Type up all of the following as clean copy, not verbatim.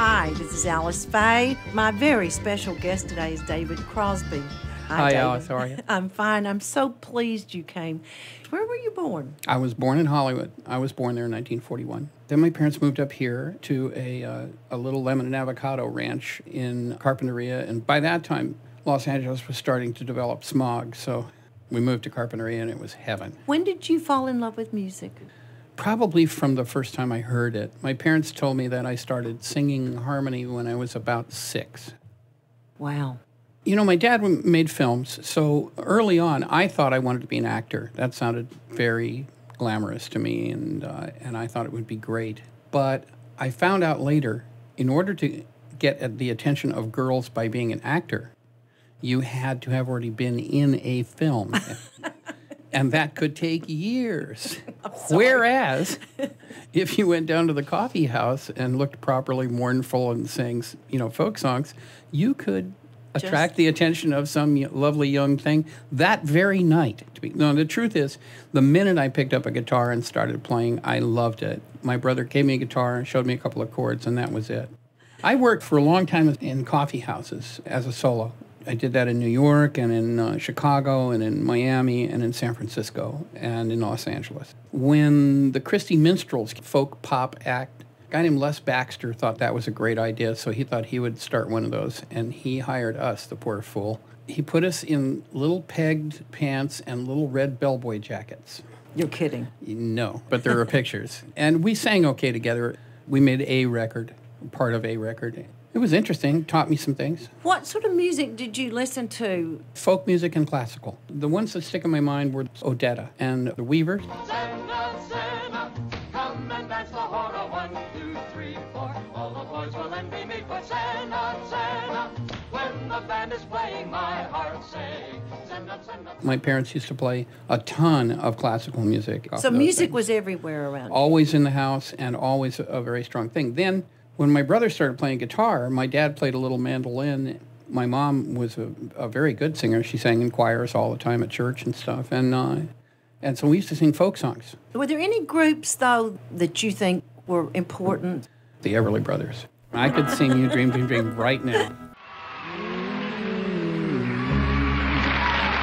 Hi, this is Alice Faye. My very special guest today is David Crosby. Hi, David. Alice. How are you? I'm fine. I'm so pleased you came. Where were you born? I was born in Hollywood. I was born there in 1941. Then my parents moved up here to a little lemon and avocado ranch in Carpinteria. And by that time, Los Angeles was starting to develop smog. So we moved to Carpinteria, and it was heaven. When did you fall in love with music? Probably from the first time I heard it. My parents told me that I started singing harmony when I was about 6. Wow. You know, my dad made films, so early on, I thought I wanted to be an actor. That sounded very glamorous to me, and I thought it would be great. But I found out later, in order to get at the attention of girls by being an actor, you had to have already been in a film. And that could take years. Whereas, if you went down to the coffee house and looked properly mournful and sang, folk songs, you could attract the attention of some lovely young thing that very night. No, the truth is, the minute I picked up a guitar and started playing, I loved it. My brother gave me a guitar and showed me a couple of chords, and that was it. I worked for a long time in coffee houses as a solo. I did that in New York and in Chicago and in Miami and in San Francisco and in Los Angeles. When the Christy Minstrels folk pop act, a guy named Les Baxter thought that was a great idea, so he thought he would start one of those, and he hired us, the poor fool. He put us in little pegged pants and little red bellboy jackets. You're kidding. No, but there are pictures. And we sang okay together. We made a record, part of a record. It was interesting, taught me some things. What sort of music did you listen to? Folk music and classical. The ones that stick in my mind were Odetta and the Weavers. Senna, Senna, come and dance the hora. 1, 2, 3, 4. All the boys will envy me for Senna, Senna. When the band is playing, my heart sings. Senna, Senna. My parents used to play a ton of classical music. So music was everywhere around. Always in the house and always a very strong thing. Then, when my brother started playing guitar, my dad played a little mandolin. My mom was a very good singer. She sang in choirs all the time at church and stuff. And so we used to sing folk songs. Were there any groups, though, that you think were important? The Everly Brothers. I could sing You Dream, Dream, Dream right now.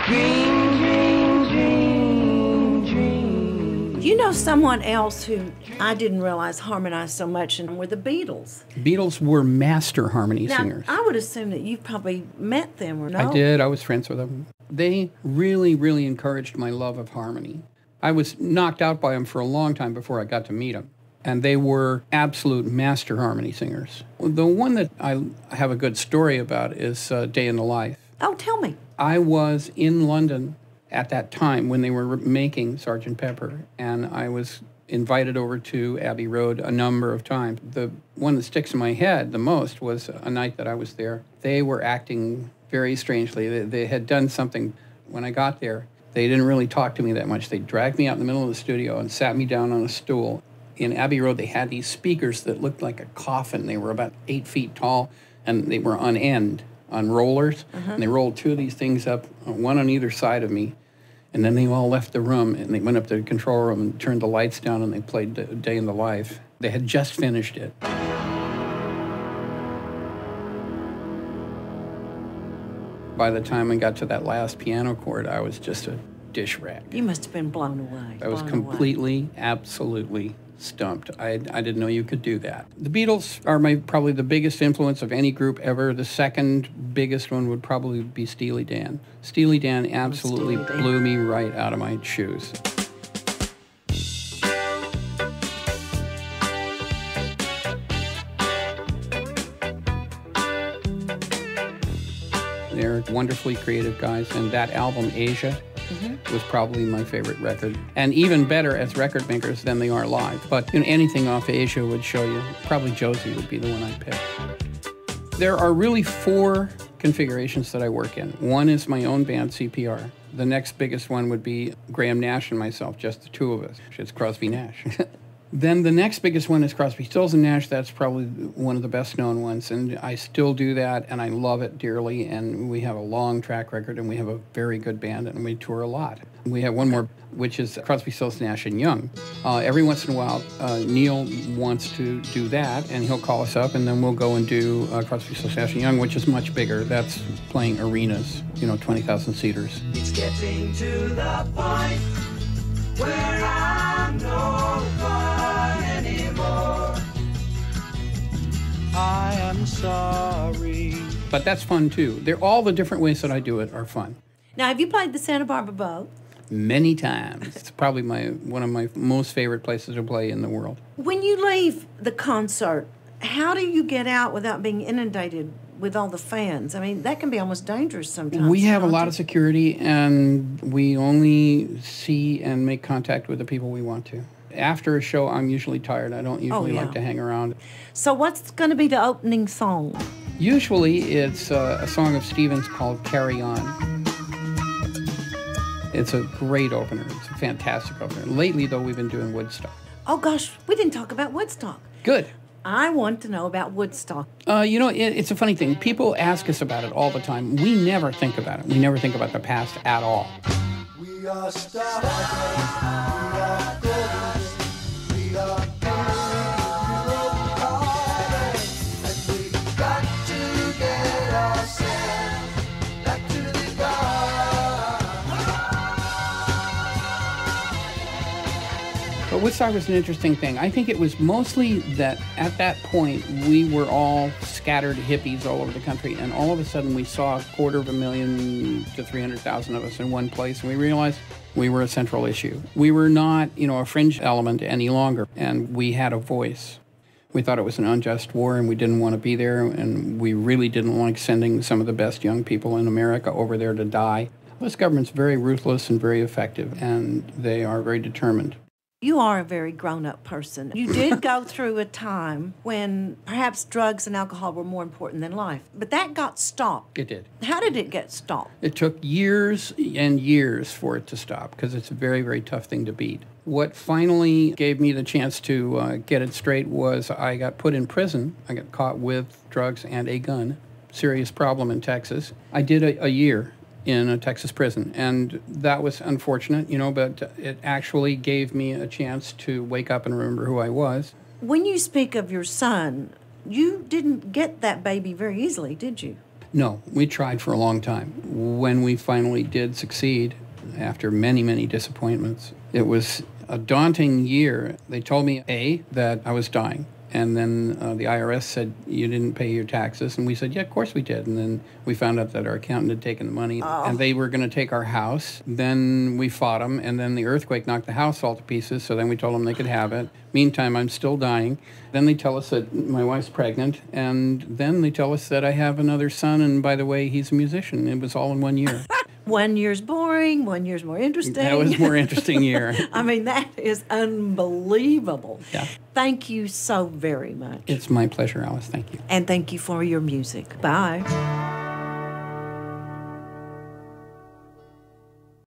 Dream, dream, dream, dream. You know someone else who I didn't realize harmonized so much and were the Beatles. Beatles were master harmony singers. I would assume that you probably met them, or no? I did. I was friends with them. They really, really encouraged my love of harmony. I was knocked out by them for a long time before I got to meet them. And they were absolute master harmony singers. The one that I have a good story about is Day in the Life. Oh, tell me. I was in London at that time when they were making Sgt. Pepper, and I was invited over to Abbey Road a number of times. The one that sticks in my head the most was a night that I was there. They were acting very strangely. They had done something when I got there. They didn't really talk to me that much. They dragged me out in the middle of the studio and sat me down on a stool. In Abbey Road, they had these speakers that looked like a coffin. They were about 8 feet tall, and they were on end, on rollers. And they rolled 2 of these things up, one on either side of me. And then they all left the room, and they went up to the control room and turned the lights down, and they played Day in the Life. They had just finished it. By the time I got to that last piano chord, I was just a dish rag. You must have been blown away. I was completely, absolutely stumped. I didn't know you could do that. The Beatles are probably the biggest influence of any group ever. The second biggest one would probably be Steely Dan. Steely Dan absolutely blew me right out of my shoes. They're wonderfully creative guys, and that album, Asia, was probably my favorite record. And even better as record makers than they are live. But anything off Asia would show you. Probably Josie would be the one I'd pick. There are really 4 configurations that I work in. One is my own band, CPR. The next biggest one would be Graham Nash and myself, just the 2 of us. It's Crosby Nash. Then the next biggest one is Crosby, Stills and Nash. That's probably one of the best known ones, and I still do that, and I love it dearly. And we have a long track record, and we have a very good band, and we tour a lot. We have one more, which is Crosby, Stills, Nash and Young. Every once in a while, Neil wants to do that, and he'll call us up, and then we'll go and do Crosby, Stills, Nash and Young, which is much bigger. That's playing arenas, 20,000 seaters. It's getting to the point where I'm no fun anymore. I am sorry. But that's fun too. All the different ways that I do it are fun. Now, have you played the Santa Barbara Bow? Many times. It's probably one of my most favorite places to play in the world. When you leave the concert, how do you get out without being inundated with all the fans? I mean, that can be almost dangerous sometimes. We have a lot of security, and we only see and make contact with the people we want to. After a show, I'm usually tired. I don't usually like to hang around. So what's going to be the opening song? Usually it's a song of Stevens called Carry On. It's a great opener. It's a fantastic opener. Lately, though, we've been doing Woodstock. Oh, gosh, we didn't talk about Woodstock. Good. I want to know about Woodstock. It's a funny thing. People ask us about it all the time. We never think about it. We never think about the past at all. We are stars, we are golden, we are and we got to get ourselves back to the But Woodstock was an interesting thing. I think it was mostly that at that point we were all scattered hippies all over the country, and all of a sudden we saw 250,000 to 300,000 of us in one place, and we realized we were a central issue. We were not, a fringe element any longer, and we had a voice. We thought it was an unjust war, and we didn't want to be there, and we really didn't like sending some of the best young people in America over there to die. This government's very ruthless and very effective, and they are very determined. You are a very grown-up person. You did go through a time when perhaps drugs and alcohol were more important than life, but that got stopped. It did. How did it get stopped? It took years and years for it to stop because it's a very, very tough thing to beat. What finally gave me the chance to get it straight was I got put in prison. I got caught with drugs and a gun. Serious problem in Texas. I did a year in a Texas prison, and that was unfortunate, but it actually gave me a chance to wake up and remember who I was. When you speak of your son, you didn't get that baby very easily, did you? No, we tried for a long time. When we finally did succeed, after many, many disappointments, it was a daunting year. They told me, that I was dying. And then the IRS said, you didn't pay your taxes. And we said, yeah, of course we did. And then we found out that our accountant had taken the money, and they were going to take our house. Then we fought them, and then the earthquake knocked the house all to pieces, so then we told them they could have it. Meantime, I'm still dying. Then they tell us that my wife's pregnant, and then they tell us that I have another son, and by the way, he's a musician. It was all in 1 year. 1 year's boring, 1 year's more interesting. That was a more interesting year. I mean, that is unbelievable. Yeah. Thank you so very much. It's my pleasure, Alice. Thank you. And thank you for your music. Bye.